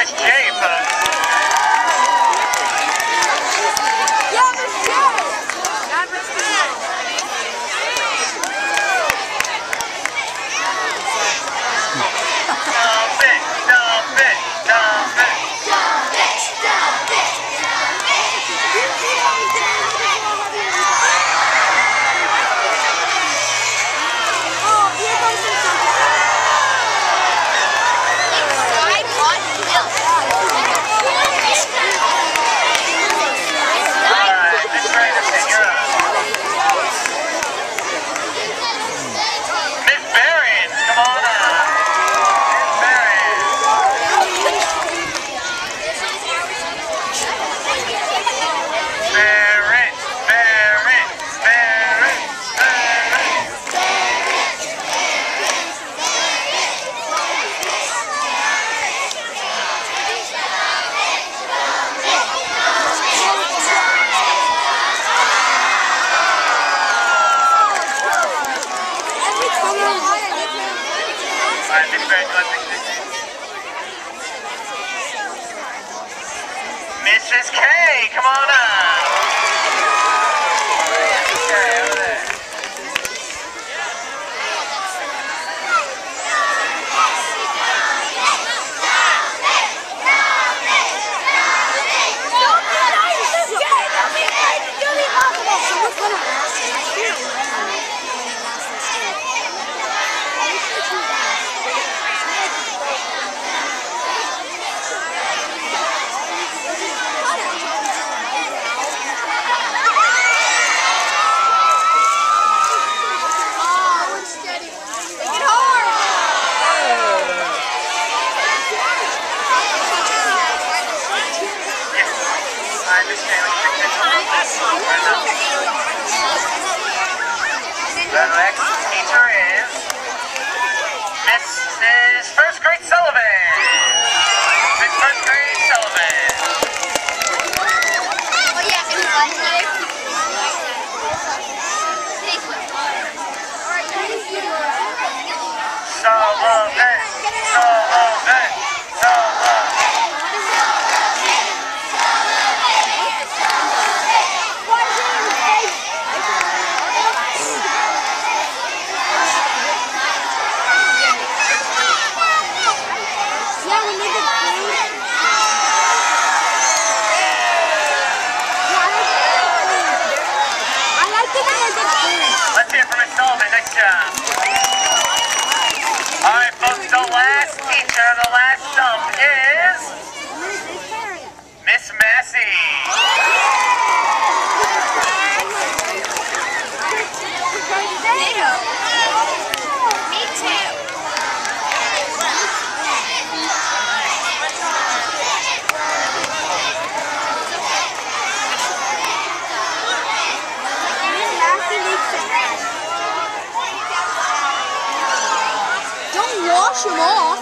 Miss J, folks. Yeah, Miss J. Not Miss J. Dump it, dump it, dump it. Mrs. K, come on up. Mrs. K, over there. The next teacher is Mrs. First Grade Sullivan. Miss First Grade Sullivan. Oh yeah, and Sullivan, Sullivan, Sullivan. Let's hear it from Miss Sullivan. Nice job. All right, folks, the last teacher, the last stump is Miss Massey. Me too. Don't wash them off.